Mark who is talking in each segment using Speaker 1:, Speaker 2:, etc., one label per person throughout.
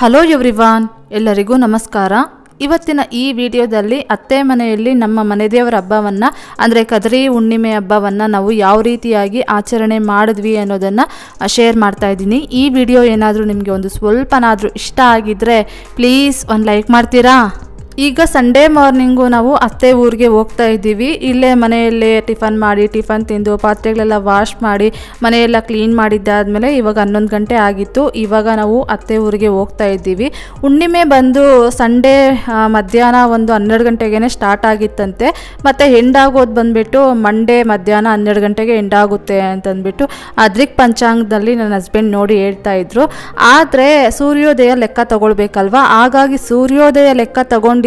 Speaker 1: Hello everyone, ಎಲ್ಲರಿಗೂ ನಮಸ್ಕಾರ. ಇವತ್ತಿನ ಈ ವಿಡಿಯೋದಲ್ಲಿ ಅತ್ತೆ ಮನೆಯಲ್ಲಿ ನಮ್ಮ ಮನೆದೇವರ ಹಬ್ಬವನ್ನು ಅಂದರೆ ಕದ್ರಿ ಹುಣ್ಣಿಮೆ ಹಬ್ಬವನ್ನು ನಾವು ಯಾವ ರೀತಿಯಾಗಿ ಆಚರಣೆ ಮಾಡಿದ್ವಿ ಅನ್ನೋದನ್ನು ಶೇರ್ ಮಾಡ್ತಾ ಇದ್ದೀನಿ. ಈ ವಿಡಿಯೋ ಏನಾದರೂ ನಿಮಗೆ ಒಂದು ಸ್ವಲ್ಪನಾದರೂ ಇಷ್ಟ ಆಗಿದ್ದರೆ ಪ್ಲೀಸ್ ಒಂದು ಲೈಕ್ ಮಾಡ್ತೀರಾ? ಈಗ ಸಂಡೇ ಮಾರ್ನಿಂಗು ನಾವು ಅತ್ತೆ ಊರಿಗೆ ಹೋಗ್ತಾ ಇದ್ದೀವಿ. ಇಲ್ಲೇ ಮನೆಯಲ್ಲೇ ಟಿಫನ್ ತಿಂದು ಪಾತ್ರೆಗಳೆಲ್ಲ ವಾಶ್ ಮಾಡಿ ಮನೆಯೆಲ್ಲ ಕ್ಲೀನ್ ಮಾಡಿದ್ದಾದಮೇಲೆ ಇವಾಗ 11 ಗಂಟೆ ಆಗಿತ್ತು. ಇವಾಗ ನಾವು ಅತ್ತೆ ಊರಿಗೆ ಹೋಗ್ತಾ ಇದ್ದೀವಿ. ಹುಣ್ಣಿಮೆ ಬಂದು ಸಂಡೇ ಮಧ್ಯಾಹ್ನ ಒಂದು 12 ಗಂಟೆಗೇ ಸ್ಟಾರ್ಟ್ ಆಗಿತ್ತಂತೆ. ಮತ್ತು ಎಂಡಾಗೋದು ಬಂದುಬಿಟ್ಟು ಮಂಡೇ ಮಧ್ಯಾಹ್ನ 12 ಗಂಟೆಗೆ ಎಂಡಾಗುತ್ತೆ ಅಂತಂದ್ಬಿಟ್ಟು ಅದ್ರಿಕ್ ಪಂಚಾಂಗದಲ್ಲಿ ನನ್ನ ಹಸ್ಬೆಂಡ್ ನೋಡಿ ಹೇಳ್ತಾ ಇದ್ರು. ಆದರೆ ಸೂರ್ಯೋದಯ ಲೆಕ್ಕ ತಗೊಳ್ಬೇಕಲ್ವಾ, ಹಾಗಾಗಿ ಸೂರ್ಯೋದಯ ಲೆಕ್ಕ ತಗೊಂಡಿದ್ರಿಂದ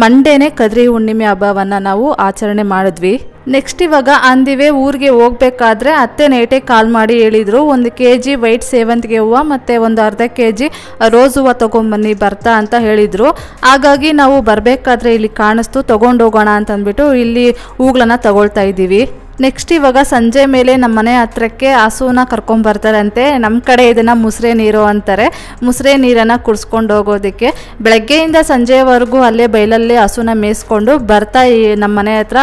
Speaker 1: ಮಂಡೇನೆ ಕದ್ರಿ ಹುಣ್ಣಿಮೆ ಹಬ್ಬವನ್ನು ನಾವು ಆಚರಣೆ ಮಾಡಿದ್ವಿ. ನೆಕ್ಸ್ಟ್ ಇವಾಗ ಅಂದಿವೆ ಊರಿಗೆ ಹೋಗ್ಬೇಕಾದ್ರೆ ಅತ್ತೆ ನೈಟೇ ಕಾಲ್ ಮಾಡಿ ಹೇಳಿದರು, 1 kg ವೈಟ್ ಸೇವಂತಿಗೆ ಹೂವು ಮತ್ತು ಒಂದು ಅರ್ಧ kg ರೋಸ್ ಹೂವು ತೊಗೊಂಬನ್ನಿ ಬರ್ತಾ ಅಂತ ಹೇಳಿದರು. ಹಾಗಾಗಿ ನಾವು ಬರಬೇಕಾದ್ರೆ ಇಲ್ಲಿ ಕಾಣಿಸ್ತು, ತೊಗೊಂಡೋಗೋಣ ಅಂತಂದ್ಬಿಟ್ಟು ಇಲ್ಲಿ ಹೂಗಳನ್ನು ತಗೊಳ್ತಾ ಇದ್ದೀವಿ. ನೆಕ್ಸ್ಟ್ ಇವಾಗ ಸಂಜೆ ಮೇಲೆ ನಮ್ಮ ಮನೆ ಹತ್ರಕ್ಕೆ ಹಸುನ ಕರ್ಕೊಂಬರ್ತಾರಂತೆ. ನಮ್ಮ ಕಡೆ ಇದನ್ನು ಮುಸ್ರೆ ನೀರು ಅಂತಾರೆ. ಮುಸ್ರೆ ನೀರನ್ನು ಕುಡಿಸ್ಕೊಂಡು ಹೋಗೋದಕ್ಕೆ ಬೆಳಗ್ಗೆಯಿಂದ ಸಂಜೆವರೆಗೂ ಅಲ್ಲೇ ಬೈಲಲ್ಲೇ ಹಸುನ ಮೇಯಿಸ್ಕೊಂಡು ಬರ್ತಾ ನಮ್ಮ ಮನೆ ಹತ್ರ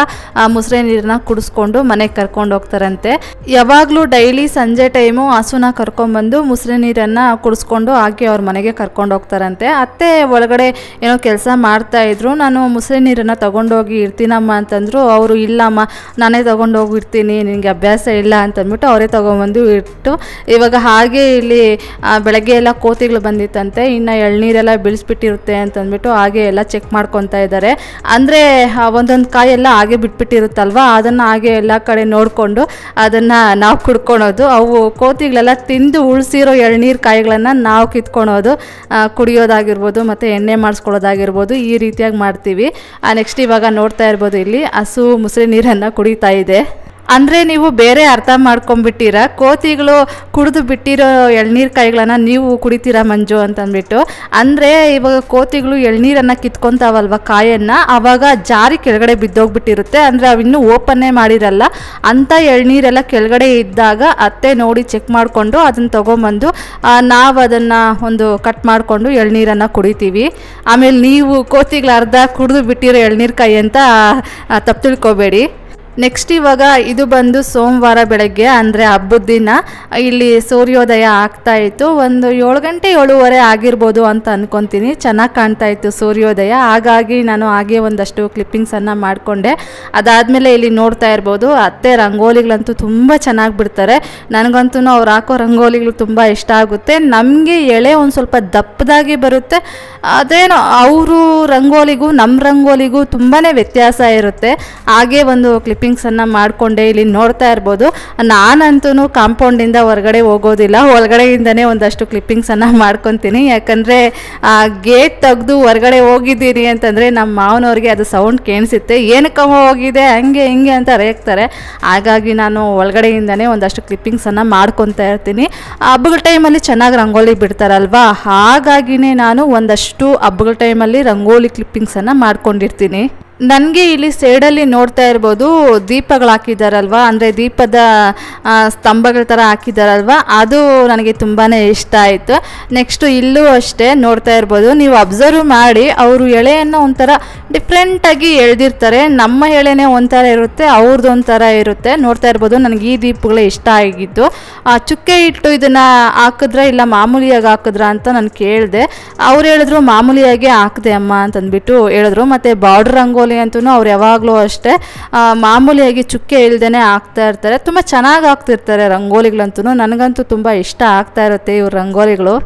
Speaker 1: ಮುಸ್ರೆ ನೀರನ್ನ ಕುಡಿಸ್ಕೊಂಡು ಮನೆಗೆ ಕರ್ಕೊಂಡು ಹೋಗ್ತಾರಂತೆ. ಯಾವಾಗಲೂ ಡೈಲಿ ಸಂಜೆ ಟೈಮು ಹಸುನ ಕರ್ಕೊಂಬಂದು ಮುಸ್ರೆ ನೀರನ್ನು ಕುಡಿಸ್ಕೊಂಡು ಹಾಕಿ ಅವ್ರ ಮನೆಗೆ ಕರ್ಕೊಂಡು ಹೋಗ್ತಾರಂತೆ. ಅತ್ತೆ ಒಳಗಡೆ ಏನೋ ಕೆಲಸ ಮಾಡ್ತಾಯಿದ್ರು. ನಾನು ಮುಸ್ರೆ ನೀರನ್ನು ತೊಗೊಂಡೋಗಿ ಇರ್ತೀನಮ್ಮ ಅಂತಂದರು. ಅವರು ಇಲ್ಲಮ್ಮ ನಾನೇ ತೊಗೊಂಡೋಗಿ ಇರ್ತೀನಿ, ನಿನಗೆ ಅಭ್ಯಾಸ ಇಲ್ಲ ಅಂತಂದ್ಬಿಟ್ಟು ಅವರೇ ತೊಗೊಂಬಂದು ಇಟ್ಟು ಇವಾಗ ಹಾಗೆ ಇಲ್ಲಿ ಬೆಳಗ್ಗೆ ಎಲ್ಲ ಕೋತಿಗಳು ಬಂದಿತ್ತಂತೆ. ಇನ್ನು ಎಳ್ನೀರೆಲ್ಲ ಬೀಳಿಸ್ಬಿಟ್ಟಿರುತ್ತೆ ಅಂತಂದ್ಬಿಟ್ಟು ಹಾಗೆ ಎಲ್ಲ ಚೆಕ್ ಮಾಡ್ಕೊತಾ ಇದ್ದಾರೆ. ಅಂದರೆ ಒಂದೊಂದು ಕಾಯೆಲ್ಲ ಹಾಗೆ ಬಿಟ್ಬಿಟ್ಟಿರುತ್ತಲ್ವ, ಅದನ್ನು ಹಾಗೆ ಎಲ್ಲ ಕಡೆ ನೋಡಿಕೊಂಡು ಅದನ್ನು ನಾವು ಕುಡ್ಕೊಳೋದು. ಅವು ಕೋತಿಗಳೆಲ್ಲ ತಿಂದು ಉಳಿಸಿರೋ ಎಳ್ನೀರು ಕಾಯಿಗಳನ್ನು ನಾವು ಕಿತ್ಕೊಳೋದು, ಕುಡಿಯೋದಾಗಿರ್ಬೋದು ಮತ್ತು ಎಣ್ಣೆ ಮಾಡಿಸ್ಕೊಳ್ಳೋದಾಗಿರ್ಬೋದು, ಈ ರೀತಿಯಾಗಿ ಮಾಡ್ತೀವಿ. ನೆಕ್ಸ್ಟ್ ಇವಾಗ ನೋಡ್ತಾ ಇರ್ಬೋದು ಇಲ್ಲಿ ಹಸು ಮುಸ್ರೆ ನೀರನ್ನು ಕುಡಿತಾ ಇದೆ. ಅಂದರೆ ನೀವು ಬೇರೆ ಅರ್ಥ ಮಾಡ್ಕೊಂಡ್ಬಿಟ್ಟಿರ, ಕೋತಿಗಳು ಕುಡಿದು ಬಿಟ್ಟಿರೋ ಎಳ್ನೀರು ಕಾಯಿಗಳನ್ನು ನೀವು ಕುಡಿತೀರಾ ಮಂಜು ಅಂತಂದ್ಬಿಟ್ಟು. ಅಂದರೆ ಇವಾಗ ಕೋತಿಗಳು ಎಳ್ನೀರನ್ನು ಕಿತ್ಕೊತಾವಲ್ವ ಕಾಯನ್ನು, ಆವಾಗ ಜಾರಿ ಕೆಳಗಡೆ ಬಿದ್ದೋಗ್ಬಿಟ್ಟಿರುತ್ತೆ. ಅಂದರೆ ಅವಿನ್ನೂ ಓಪನ್ನೇ ಮಾಡಿರಲ್ಲ. ಅಂಥ ಎಳ್ನೀರೆಲ್ಲ ಕೆಳಗಡೆ ಇದ್ದಾಗ ಅತ್ತೆ ನೋಡಿ ಚೆಕ್ ಮಾಡಿಕೊಂಡು ಅದನ್ನು ತೊಗೊಂಬಂದು ನಾವು ಅದನ್ನು ಒಂದು ಕಟ್ ಮಾಡಿಕೊಂಡು ಎಳ್ನೀರನ್ನು ಕುಡಿತೀವಿ. ಆಮೇಲೆ ನೀವು ಕೋತಿಗಳು ಅರ್ಧ ಕುಡಿದು ಬಿಟ್ಟಿರೋ ಎಳ್ನೀರು ಕಾಯಿ ಅಂತ ತಪ್ಪು ತಿಳ್ಕೊಬೇಡಿ. ನೆಕ್ಸ್ಟ್ ಇವಾಗ ಇದು ಬಂದು ಸೋಮವಾರ ಬೆಳಗ್ಗೆ ಅಂದರೆ ಹಬ್ಬದ ದಿನ ಇಲ್ಲಿ ಸೂರ್ಯೋದಯ ಆಗ್ತಾಯಿತ್ತು. ಒಂದು 7 ಗಂಟೆ 7:15 ಆಗಿರ್ಬೋದು ಅಂತ ಅಂದ್ಕೊತೀನಿ. ಚೆನ್ನಾಗಿ ಕಾಣ್ತಾಯಿತ್ತು ಸೂರ್ಯೋದಯ. ಹಾಗಾಗಿ ನಾನು ಹಾಗೆ ಒಂದಷ್ಟು ಕ್ಲಿಪ್ಪಿಂಗ್ಸನ್ನು ಮಾಡಿಕೊಂಡೆ. ಅದಾದಮೇಲೆ ಇಲ್ಲಿ ನೋಡ್ತಾ ಇರ್ಬೋದು ಅತ್ತೆ ರಂಗೋಲಿಗಳಂತೂ ತುಂಬ ಚೆನ್ನಾಗಿ ಬಿಡ್ತಾರೆ. ನನಗಂತೂ ಅವ್ರು ಹಾಕೋ ರಂಗೋಲಿಗಳು ತುಂಬ ಇಷ್ಟ ಆಗುತ್ತೆ. ನಮಗೆ ಎಳೆ ಒಂದು ಸ್ವಲ್ಪ ದಪ್ಪದಾಗಿ ಬರುತ್ತೆ. ಅದೇನೋ ಅವರು ರಂಗೋಲಿಗೂ ನಮ್ಮ ರಂಗೋಲಿಗೂ ತುಂಬಾ ವ್ಯತ್ಯಾಸ ಇರುತ್ತೆ. ಹಾಗೆ ಒಂದು ಕ್ಲಿಪ್ಪಿಂಗ್ಸನ್ನು ಮಾಡಿಕೊಂಡೆ. ಇಲ್ಲಿ ನೋಡ್ತಾ ಇರ್ಬೋದು ನಾನಂತೂ ಕಾಂಪೌಂಡಿಂದ ಹೊರಗಡೆ ಹೋಗೋದಿಲ್ಲ, ಒಳಗಡೆಯಿಂದನೇ ಒಂದಷ್ಟು ಕ್ಲಿಪ್ಪಿಂಗ್ಸನ್ನು ಮಾಡ್ಕೊತೀನಿ. ಯಾಕಂದರೆ ಗೇಟ್ ತೆಗೆದು ಹೊರಗಡೆ ಹೋಗಿದ್ದೀನಿ ಅಂತಂದರೆ ನಮ್ಮ ಮಾವನವ್ರಿಗೆ ಅದು ಸೌಂಡ್ ಕೇಳಿಸುತ್ತೆ, ಏನಕ್ಕಮ್ಮ ಹೋಗಿದೆ ಹಂಗೆ ಹಿಂಗೆ ಅಂತ ರೇಗ್ತಾರೆ. ಹಾಗಾಗಿ ನಾನು ಒಳಗಡೆಯಿಂದನೇ ಒಂದಷ್ಟು ಕ್ಲಿಪ್ಪಿಂಗ್ಸನ್ನು ಮಾಡ್ಕೊತಾ ಇರ್ತೀನಿ. ಹಬ್ಬಗಳ ಟೈಮಲ್ಲಿ ಚೆನ್ನಾಗಿ ರಂಗೋಲಿ ಬಿಡ್ತಾರಲ್ವ, ಹಾಗಾಗಿನೇ ನಾನು ಒಂದಷ್ಟು ಹಬ್ಬಗಳ ಟೈಮಲ್ಲಿ ರಂಗೋಲಿ ಕ್ಲಿಪ್ಪಿಂಗ್ಸನ್ನು ಮಾಡ್ಕೊಂಡಿರ್ತೀನಿ. ನನಗೆ ಇಲ್ಲಿ ಸೈಡಲ್ಲಿ ನೋಡ್ತಾ ಇರ್ಬೋದು ದೀಪಗಳು ಹಾಕಿದ್ದಾರಲ್ವ, ಅಂದರೆ ದೀಪದ ಸ್ತಂಭಗಳ ಥರ ಹಾಕಿದ್ದಾರಲ್ವ, ಅದು ನನಗೆ ತುಂಬಾ ಇಷ್ಟ ಆಯಿತು. ನೆಕ್ಸ್ಟು ಇಲ್ಲೂ ಅಷ್ಟೇ ನೋಡ್ತಾ ಇರ್ಬೋದು, ನೀವು ಅಬ್ಸರ್ವ್ ಮಾಡಿ ಅವರು ಎಳೆಯನ್ನು ಒಂಥರ ಡಿಫ್ರೆಂಟಾಗಿ ಎಳೆದಿರ್ತಾರೆ. ನಮ್ಮ ಎಳೆನೇ ಒಂಥರ ಇರುತ್ತೆ, ಅವ್ರದ್ದು ಒಂಥರ ಇರುತ್ತೆ. ನೋಡ್ತಾ ಇರ್ಬೋದು ನನಗೆ ಈ ದೀಪಗಳೇ ಇಷ್ಟ ಆಗಿದ್ದು. ಚುಕ್ಕೆ ಇಟ್ಟು ಇದನ್ನು ಹಾಕಿದ್ರೆ ಇಲ್ಲ ಮಾಮೂಲಿಯಾಗಿ ಹಾಕಿದ್ರ ಅಂತ ನಾನು ಕೇಳಿದೆ. ಅವ್ರು ಹೇಳಿದ್ರು ಮಾಮೂಲಿಯಾಗಿ ಹಾಕಿದೆ ಅಮ್ಮ ಅಂತಂದ್ಬಿಟ್ಟು ಹೇಳಿದ್ರು. ಮತ್ತು ಬಾರ್ಡರ್ ರಂಗೋಲಿ ಅಂತೂ ಅವ್ರು ಯಾವಾಗಲೂ ಅಷ್ಟೇ ಮಾಮೂಲಿಯಾಗಿ ಚುಕ್ಕೆ ಇಲ್ದೇ ಹಾಕ್ತಾ ಇರ್ತಾರೆ. ತುಂಬ ಚೆನ್ನಾಗಿ ಹಾಕ್ತಿರ್ತಾರೆ ರಂಗೋಲಿಗಳಂತೂ. ನನಗಂತೂ ತುಂಬ ಇಷ್ಟ ಆಗ್ತಾ ಇರುತ್ತೆ ಇವ್ರ ರಂಗೋಲಿಗಳು.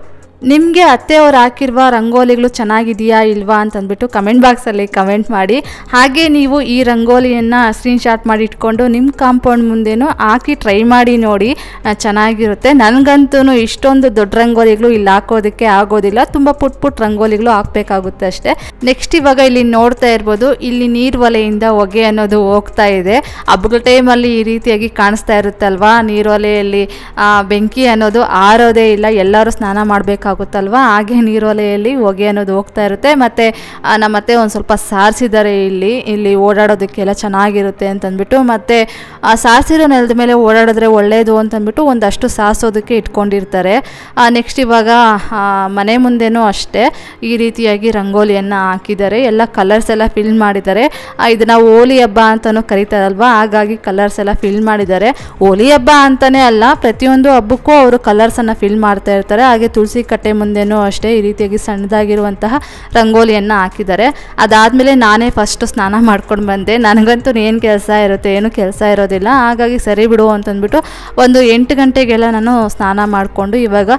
Speaker 1: ನಿಮಗೆ ಅತ್ತೆಯವ್ರು ಹಾಕಿರುವ ರಂಗೋಲಿಗಳು ಚೆನ್ನಾಗಿದೆಯಾ ಇಲ್ವಾ ಅಂತಂದ್ಬಿಟ್ಟು ಕಮೆಂಟ್ ಬಾಕ್ಸಲ್ಲಿ ಕಮೆಂಟ್ ಮಾಡಿ. ಹಾಗೆ ನೀವು ಈ ರಂಗೋಲಿಯನ್ನು ಸ್ಕ್ರೀನ್ಶಾಟ್ ಮಾಡಿ ಇಟ್ಕೊಂಡು ನಿಮ್ಮ ಕಾಂಪೌಂಡ್ ಮುಂದೆನೂ ಹಾಕಿ ಟ್ರೈ ಮಾಡಿ ನೋಡಿ, ಚೆನ್ನಾಗಿರುತ್ತೆ. ನನಗಂತೂ ಇಷ್ಟೊಂದು ದೊಡ್ಡ ರಂಗೋಲಿಗಳು ಇಲ್ಲಿ ಹಾಕೋದಕ್ಕೆ ಆಗೋದಿಲ್ಲ, ತುಂಬ ಪುಟ್ಟ ರಂಗೋಲಿಗಳು ಹಾಕಬೇಕಾಗುತ್ತೆ ಅಷ್ಟೇ. ನೆಕ್ಸ್ಟ್ ಇವಾಗ ಇಲ್ಲಿ ನೋಡ್ತಾ ಇರ್ಬೋದು ಇಲ್ಲಿ ನೀರು ಒಲೆಯಿಂದ ಹೊಗೆ ಅನ್ನೋದು ಹೋಗ್ತಾ ಇದೆ. ಹಬ್ಬಗಳ ಟೈಮಲ್ಲಿ ಈ ರೀತಿಯಾಗಿ ಕಾಣಿಸ್ತಾ ಇರುತ್ತಲ್ವಾ, ನೀರು ಒಲೆಯಲ್ಲಿ ಬೆಂಕಿ ಅನ್ನೋದು ಆರೋದೇ ಇಲ್ಲ, ಎಲ್ಲರೂ ಸ್ನಾನ ಮಾಡಬೇಕಾಗುತ್ತೆ ಆಗುತ್ತಲ್ವ, ಹಾಗೆ ನೀರೊಲೆಯಲ್ಲಿ ಹೊಗೆ ಅನ್ನೋದು ಹೋಗ್ತಾ ಇರುತ್ತೆ. ಮತ್ತು ನಮ್ಮತ್ತೆ ಒಂದು ಸ್ವಲ್ಪ ಸಾರಿಸಿದ್ದಾರೆ ಇಲ್ಲಿ ಓಡಾಡೋದಕ್ಕೆಲ್ಲ ಚೆನ್ನಾಗಿರುತ್ತೆ ಅಂತಂದ್ಬಿಟ್ಟು. ಮತ್ತು ಸಾರಿಸಿರೋ ನೆಲದ ಮೇಲೆ ಓಡಾಡಿದ್ರೆ ಒಳ್ಳೆಯದು ಅಂತಂದ್ಬಿಟ್ಟು ಒಂದಷ್ಟು ಸಾರಿಸೋದಕ್ಕೆ ಇಟ್ಕೊಂಡಿರ್ತಾರೆ. ನೆಕ್ಸ್ಟ್ ಇವಾಗ ಮನೆ ಮುಂದೆನೂ ಅಷ್ಟೇ ಈ ರೀತಿಯಾಗಿ ರಂಗೋಲಿಯನ್ನು ಹಾಕಿದ್ದಾರೆ. ಎಲ್ಲ ಕಲರ್ಸ್ ಎಲ್ಲ ಫಿಲ್ ಮಾಡಿದ್ದಾರೆ. ಇದನ್ನು ಹೋಲಿ ಹಬ್ಬ ಅಂತಲೂ ಕರೀತಾರಲ್ವ, ಹಾಗಾಗಿ ಕಲರ್ಸ್ ಎಲ್ಲ ಫಿಲ್ ಮಾಡಿದ್ದಾರೆ. ಹೋಲಿ ಹಬ್ಬ ಅಂತಲೇ ಅಲ್ಲ, ಪ್ರತಿಯೊಂದು ಹಬ್ಬಕ್ಕೂ ಅವರು ಕಲರ್ಸನ್ನು ಫಿಲ್ ಮಾಡ್ತಾ ಇರ್ತಾರೆ. ಹಾಗೆ ತುಳಸಿ ಕಟ್ಟೆ ಮುಂದೆನೂ ಅಷ್ಟೇ ಈ ರೀತಿಯಾಗಿ ಸಣ್ಣದಾಗಿರುವಂತಹ ರಂಗೋಲಿಯನ್ನು ಹಾಕಿದ್ದಾರೆ. ಅದಾದಮೇಲೆ ನಾನೇ ಫಸ್ಟ್ ಸ್ನಾನ ಮಾಡ್ಕೊಂಡು ಬಂದೆ. ನನಗಂತೂ ಏನು ಕೆಲಸ ಇರುತ್ತೆ, ಏನು ಕೆಲಸ ಇರೋದಿಲ್ಲ. ಹಾಗಾಗಿ ಸರಿ ಬಿಡು ಅಂತಂದ್ಬಿಟ್ಟು ಒಂದು 8 ಗಂಟೆಗೆಲ್ಲ ನಾನು ಸ್ನಾನ ಮಾಡಿಕೊಂಡು, ಇವಾಗ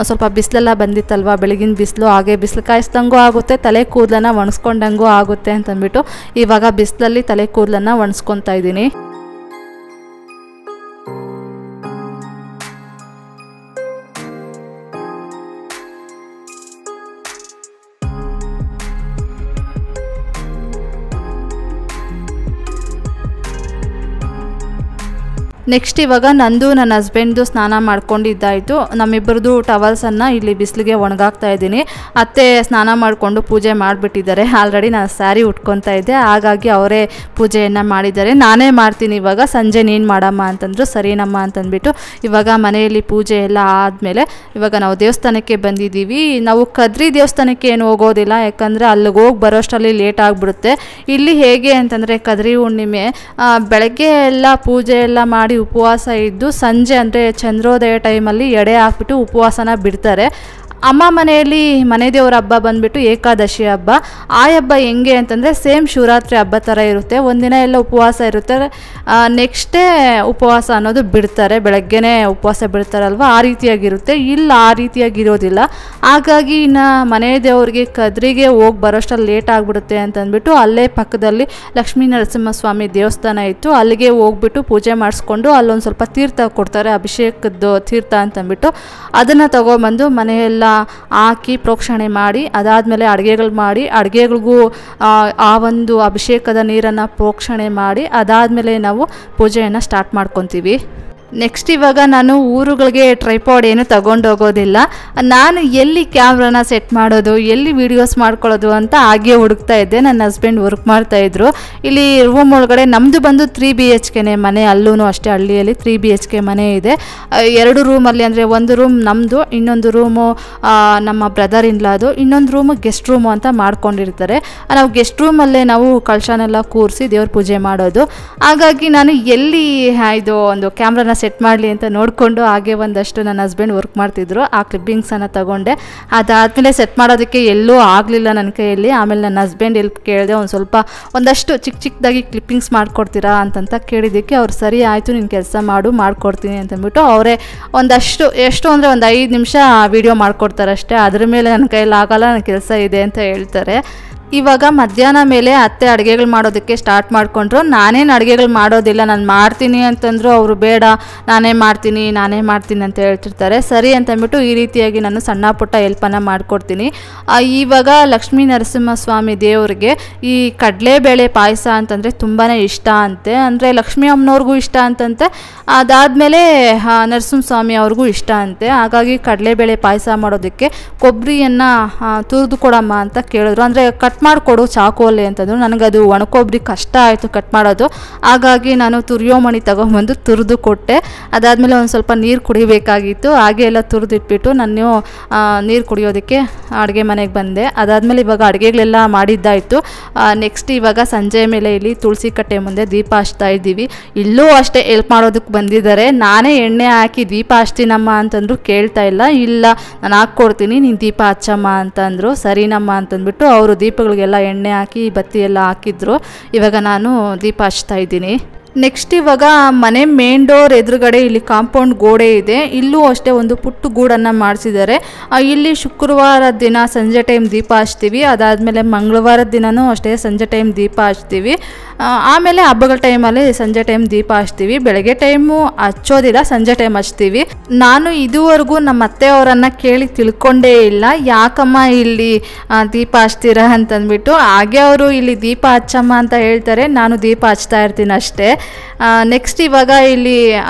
Speaker 1: ಸ್ವಲ್ಪ ಬಿಸಿಲೆಲ್ಲ ಬಂದಿತ್ತಲ್ವ, ಬೆಳಗಿನ ಬಿಸಿಲು, ಹಾಗೆ ಬಿಸಿಲು ಕಾಯಿಸ್ದಂಗೂ ಆಗುತ್ತೆ, ತಲೆ ಕೂದಲನ್ನು ಒಣಸ್ಕೊಂಡಂಗೂ ಆಗುತ್ತೆ ಅಂತಂದ್ಬಿಟ್ಟು ಇವಾಗ ಬಿಸಿಲಲ್ಲಿ ತಲೆ ಕೂದಲನ್ನು ಒಣಸ್ಕೊತಾ ಇದ್ದೀನಿ. ನೆಕ್ಸ್ಟ್ ಇವಾಗ ನಂದು ನನ್ನ ಹಸ್ಬೆಂಡ್ದು ಸ್ನಾನ ಮಾಡ್ಕೊಂಡಿದ್ದಾಯಿತು. ನಮ್ಮಿಬ್ಬರದು ಟವಲ್ಸನ್ನು ಇಲ್ಲಿ ಬಿಸಿಲಿಗೆ ಒಣಗಾಕ್ತಾ ಇದ್ದೀನಿ. ಅತ್ತೆ ಸ್ನಾನ ಮಾಡಿಕೊಂಡು ಪೂಜೆ ಮಾಡಿಬಿಟ್ಟಿದ್ದಾರೆ. ಆಲ್ರೆಡಿ ನಾನು ಸ್ಯಾರಿ ಉಟ್ಕೊತಾ ಇದ್ದೆ, ಹಾಗಾಗಿ ಅವರೇ ಪೂಜೆಯನ್ನು ಮಾಡಿದ್ದಾರೆ. ನಾನೇ ಮಾಡ್ತೀನಿ ಇವಾಗ, ಸಂಜೆ ನೀನು ಮಾಡಮ್ಮ ಅಂತಂದರು. ಸರಿನಮ್ಮ ಅಂತಂದ್ಬಿಟ್ಟು ಇವಾಗ ಮನೆಯಲ್ಲಿ ಪೂಜೆ ಎಲ್ಲ ಆದಮೇಲೆ ಇವಾಗ ನಾವು ದೇವಸ್ಥಾನಕ್ಕೆ ಬಂದಿದ್ದೀವಿ. ನಾವು ಕದ್ರಿ ದೇವಸ್ಥಾನಕ್ಕೆ ಏನು ಹೋಗೋದಿಲ್ಲ, ಯಾಕಂದರೆ ಅಲ್ಲಿಗೆ ಹೋಗಿ ಬರೋಷ್ಟರಲ್ಲಿ ಲೇಟ್ ಆಗಿಬಿಡುತ್ತೆ. ಇಲ್ಲಿ ಹೇಗೆ ಅಂತಂದರೆ ಕದ್ರಿ ಹುಣ್ಣಿಮೆ ಬೆಳಗ್ಗೆ ಎಲ್ಲ ಪೂಜೆ ಎಲ್ಲ ಮಾಡಿ ಉಪವಾಸ ಇದ್ದು ಸಂಜೆ ಅಂದರೆ ಚಂದ್ರೋದಯ ಟೈಮಲ್ಲಿ ಎಡೆ ಹಾಕ್ಬಿಟ್ಟು ಉಪವಾಸನ ಬಿಡ್ತಾರೆ. ಅಮ್ಮ ಮನೆಯಲ್ಲಿ ಮನೆ ದೇವರ ಹಬ್ಬ ಬಂದುಬಿಟ್ಟು ಏಕಾದಶಿ ಹಬ್ಬ. ಆ ಹಬ್ಬ ಹೆಂಗೆ ಅಂತಂದರೆ ಸೇಮ್ ಶಿವರಾತ್ರಿ ಹಬ್ಬ ಥರ ಇರುತ್ತೆ. ಒಂದಿನ ಎಲ್ಲ ಉಪವಾಸ ಇರುತ್ತೆ, ನೆಕ್ಸ್ಟ್ ಡೇ ಉಪವಾಸ ಅನ್ನೋದು ಬಿಡ್ತಾರೆ, ಬೆಳಗ್ಗೆನೇ ಉಪವಾಸ ಬಿಡ್ತಾರಲ್ವ, ಆ ರೀತಿಯಾಗಿರುತ್ತೆ. ಇಲ್ಲ ಆ ರೀತಿಯಾಗಿರೋದಿಲ್ಲ. ಹಾಗಾಗಿ ಇನ್ನು ಮನೆ ದೇವ್ರಿಗೆ ಕದ್ರಿಗೆ ಹೋಗಿ ಬರೋಷ್ಟರಲ್ಲಿ ಲೇಟ್ ಆಗಿಬಿಡುತ್ತೆ ಅಂತಂದ್ಬಿಟ್ಟು ಅಲ್ಲೇ ಪಕ್ಕದಲ್ಲಿ ಲಕ್ಷ್ಮೀ ನರಸಿಂಹಸ್ವಾಮಿ ದೇವಸ್ಥಾನ ಇತ್ತು, ಅಲ್ಲಿಗೆ ಹೋಗ್ಬಿಟ್ಟು ಪೂಜೆ ಮಾಡಿಸ್ಕೊಂಡು ಅಲ್ಲೊಂದು ಸ್ವಲ್ಪ ತೀರ್ಥ ಕೊಡ್ತಾರೆ, ಅಭಿಷೇಕದ್ದು ತೀರ್ಥ ಅಂತಂದ್ಬಿಟ್ಟು ಅದನ್ನು ತಗೊಬಂದು ಮನೆಯೆಲ್ಲ ಹಾಕಿ ಪ್ರೋಕ್ಷಣೆ ಮಾಡಿ ಅದಾದಮೇಲೆ ಅಡುಗೆಗಳು ಮಾಡಿ ಅಡುಗೆಗಳಿಗೂ ಆ ಒಂದು ಅಭಿಷೇಕದ ನೀರನ್ನು ಪ್ರೋಕ್ಷಣೆ ಮಾಡಿ ಅದಾದಮೇಲೆ ನಾವು ಪೂಜೆಯನ್ನು ಸ್ಟಾರ್ಟ್ ಮಾಡ್ಕೊತೀವಿ. ನೆಕ್ಸ್ಟ್ ಇವಾಗ ನಾನು ಊರುಗಳಿಗೆ ಟ್ರೈಪಾಡ್ ಏನು ತಗೊಂಡೋಗೋದಿಲ್ಲ. ನಾನು ಎಲ್ಲಿ ಕ್ಯಾಮ್ರಾನ ಸೆಟ್ ಮಾಡೋದು, ಎಲ್ಲಿ ವೀಡಿಯೋಸ್ ಮಾಡ್ಕೊಳ್ಳೋದು ಅಂತ ಹಾಗೆ ಹುಡುಕ್ತಾ ಇದ್ದೆ. ನನ್ನ ಹಸ್ಬೆಂಡ್ ವರ್ಕ್ ಮಾಡ್ತಾಯಿದ್ರು. ಇಲ್ಲಿ ರೂಮ್ ಒಳಗಡೆ ನಮ್ಮದು ಬಂದು 3 BHK ಮನೆ, ಅಲ್ಲೂ ಅಷ್ಟೇ ಹಳ್ಳಿಯಲ್ಲಿ 3 BHK ಮನೆ ಇದೆ. 2 ರೂಮಲ್ಲಿ ಅಂದರೆ ಒಂದು ರೂಮ್ ನಮ್ಮದು, ಇನ್ನೊಂದು ರೂಮು ನಮ್ಮ ಬ್ರದರ್ ಇನ್ಲಾದು, ಇನ್ನೊಂದು ರೂಮು ಗೆಸ್ಟ್ ರೂಮು ಅಂತ ಮಾಡ್ಕೊಂಡಿರ್ತಾರೆ. ನಾವು ಗೆಸ್ಟ್ ರೂಮಲ್ಲೇ ನಾವು ಕಳಶನೆಲ್ಲ ಕೂರಿಸಿ ದೇವ್ರ ಪೂಜೆ ಮಾಡೋದು. ಹಾಗಾಗಿ ನಾನು ಎಲ್ಲಿ ಇದು ಒಂದು ಕ್ಯಾಮ್ರಾನ ಸೆಟ್ ಮಾಡಲಿ ಅಂತ ನೋಡಿಕೊಂಡು ಹಾಗೆ ಒಂದಷ್ಟು ನನ್ನ ಹಸ್ಬೆಂಡ್ ವರ್ಕ್ ಮಾಡ್ತಿದ್ರು, ಆ ಕ್ಲಿಪ್ಪಿಂಗ್ಸನ್ನು ತಗೊಂಡೆ. ಅದಾದಮೇಲೆ ಸೆಟ್ ಮಾಡೋದಕ್ಕೆ ಎಲ್ಲೂ ಆಗಲಿಲ್ಲ ನನ್ನ ಕೈಯಲ್ಲಿ. ಆಮೇಲೆ ನನ್ನ ಹಸ್ಬೆಂಡ್ ಎಲ್ಲಿ ಕೇಳಿದೆ, ಒಂದಷ್ಟು ಚಿಕ್ಕದಾಗಿ ಕ್ಲಿಪ್ಪಿಂಗ್ಸ್ ಮಾಡಿಕೊಡ್ತೀರಾ ಅಂತಂತ ಕೇಳಿದ್ದಕ್ಕೆ ಅವ್ರು ಸರಿ ಆಯಿತು ನಿನ್ನ ಕೆಲಸ ಮಾಡಿಕೊಡ್ತೀನಿ ಅಂತಂದ್ಬಿಟ್ಟು ಅವರೇ ಒಂದಷ್ಟು ಎಷ್ಟು ಅಂದರೆ ಒಂದು 5 ನಿಮಿಷ ವೀಡಿಯೋ ಮಾಡಿಕೊಡ್ತಾರೆ ಅಷ್ಟೇ. ಅದ್ರ ಮೇಲೆ ನನ್ನ ಕೈಯಲ್ಲಿ ಆಗಲ್ಲ, ನನ್ನ ಕೆಲಸ ಇದೆ ಅಂತ ಹೇಳ್ತಾರೆ. ಇವಾಗ ಮಧ್ಯಾಹ್ನ ಮೇಲೆ ಅತ್ತೆ ಅಡುಗೆಗಳು ಮಾಡೋದಕ್ಕೆ ಸ್ಟಾರ್ಟ್ ಮಾಡಿಕೊಂಡ್ರು. ನಾನೇನು ಅಡುಗೆಗಳು ಮಾಡೋದಿಲ್ಲ, ನಾನು ಮಾಡ್ತೀನಿ ಅಂತಂದರು. ಅವರು ಬೇಡ ನಾನೇ ಮಾಡ್ತೀನಿ ಅಂತ ಹೇಳ್ತಿರ್ತಾರೆ. ಸರಿ ಅಂತಂದ್ಬಿಟ್ಟು ಈ ರೀತಿಯಾಗಿ ನಾನು ಸಣ್ಣ ಪುಟ್ಟ ಹೆಲ್ಪನ್ನು ಮಾಡಿಕೊಡ್ತೀನಿ. ಇವಾಗ ಲಕ್ಷ್ಮೀ ನರಸಿಂಹಸ್ವಾಮಿ ದೇವರಿಗೆ ಈ ಕಡಲೆಬೇಳೆ ಪಾಯಸ ಅಂತಂದರೆ ತುಂಬಾ ಇಷ್ಟ ಅಂತೆ, ಅಂದರೆ ಲಕ್ಷ್ಮೀ ಅಮ್ಮನವ್ರಿಗೂ ಇಷ್ಟ ಅಂತಂತೆ, ಅದಾದಮೇಲೆ ನರಸಿಂಹಸ್ವಾಮಿ ಅವ್ರಿಗೂ ಇಷ್ಟ ಅಂತೆ. ಹಾಗಾಗಿ ಕಡಲೆಬೇಳೆ ಪಾಯಸ ಮಾಡೋದಕ್ಕೆ ಕೊಬ್ಬರಿಯನ್ನು ತುರಿದು ಕೊಡಮ್ಮ ಅಂತ ಕೇಳಿದ್ರು. ಅಂದರೆ ಕಟ್ ಮಾಡಿಕೊಡು ಚಾಕುವಲ್ಲಿ ಅಂತಂದ್ರು. ನನಗದು ಒಣಕೊಬ್ಬರಿ ಕಷ್ಟ ಆಯಿತು ಕಟ್ ಮಾಡೋದು. ಹಾಗಾಗಿ ನಾನು ತುರಿಯೋ ಮಣಿ ತೊಗೊಂಬಂದು ತುರಿದು ಕೊಟ್ಟೆ. ಅದಾದಮೇಲೆ ಒಂದು ಸ್ವಲ್ಪ ನೀರು ಕುಡಿಬೇಕಾಗಿತ್ತು, ಹಾಗೆ ಎಲ್ಲ ತುರಿದಿಟ್ಬಿಟ್ಟು ನಾನು ನೀರು ಕುಡಿಯೋದಕ್ಕೆ ಅಡುಗೆ ಮನೆಗೆ ಬಂದೆ. ಅದಾದಮೇಲೆ ಇವಾಗ ಅಡುಗೆಗಳೆಲ್ಲ ಮಾಡಿದ್ದಾಯಿತು. ನೆಕ್ಸ್ಟ್ ಇವಾಗ ಸಂಜೆ ಮೇಲೆ ಇಲ್ಲಿ ತುಳಸಿ ಕಟ್ಟೆ ಮುಂದೆ ದೀಪ ಹಚ್ತಾ ಇದ್ದೀವಿ. ಇಲ್ಲೂ ಅಷ್ಟೇ ಹೆಲ್ಪ್ ಮಾಡೋದಕ್ಕೆ ಬಂದಿದ್ದಾರೆ. ನಾನೇ ಎಣ್ಣೆ ಹಾಕಿ ದೀಪ ಹಚ್ತೀನಮ್ಮ ಅಂತಂದ್ರು, ಕೇಳ್ತಾ ಇಲ್ಲ ನಾನು ಹಾಕ್ಕೊಡ್ತೀನಿ ನೀನು ದೀಪ ಹಚ್ಚಮ್ಮ ಅಂತಂದರು. ಸರಿನಮ್ಮ ಅಂತಂದ್ಬಿಟ್ಟು ಅವರು ದೀಪಗಳಿಗೆಲ್ಲ ಎಣ್ಣೆ ಹಾಕಿ ಬತ್ತಿ ಎಲ್ಲ ಹಾಕಿದ್ರು. ಇವಾಗ ನಾನು ದೀಪ ಹಚ್ತಾ ಇದ್ದೀನಿ. ನೆಕ್ಸ್ಟ್ ಇವಾಗ ಮನೆ ಮೇನ್ ಡೋರ್ ಎದುರುಗಡೆ ಇಲ್ಲಿ ಕಾಂಪೌಂಡ್ ಗೋಡೆ ಇದೆ. ಇಲ್ಲೂ ಅಷ್ಟೇ ಒಂದು ಪುಟ್ಟ ಗೂಡನ್ನು ಮಾಡಿಸಿದ್ದಾರೆ. ಇಲ್ಲಿ ಶುಕ್ರವಾರದ ದಿನ ಸಂಜೆ ಟೈಮ್ ದೀಪ ಹಚ್ತೀವಿ, ಅದಾದಮೇಲೆ ಮಂಗಳವಾರದ ದಿನವೂ ಅಷ್ಟೇ ಸಂಜೆ ಟೈಮ್ ದೀಪ ಹಚ್ತೀವಿ. ಆಮೇಲೆ ಹಬ್ಬಗಳ ಟೈಮಲ್ಲಿ ಸಂಜೆ ಟೈಮ್ ದೀಪ ಹಚ್ತೀವಿ. ಬೆಳಗ್ಗೆ ಟೈಮು ಹಚ್ಚೋದಿಲ್ಲ, ಸಂಜೆ ಟೈಮ್ ಹಚ್ತೀವಿ. ನಾನು ಇದುವರೆಗೂ ನಮ್ಮ ಅತ್ತೆಯವರನ್ನು ಕೇಳಿ ತಿಳ್ಕೊಂಡೇ ಇಲ್ಲ, ಯಾಕಮ್ಮ ಇಲ್ಲಿ ದೀಪ ಹಚ್ತೀರಾ ಅಂತಂದ್ಬಿಟ್ಟು. ಹಾಗೆ ಅವರು ಇಲ್ಲಿ ದೀಪ ಹಚ್ಚಮ್ಮ ಅಂತ ಹೇಳ್ತಾರೆ, ನಾನು ದೀಪ ಹಚ್ತಾ ಇರ್ತೀನಿ ಅಷ್ಟೇ. ನೆಕ್ಸ್ಟ್ ಇವಾಗ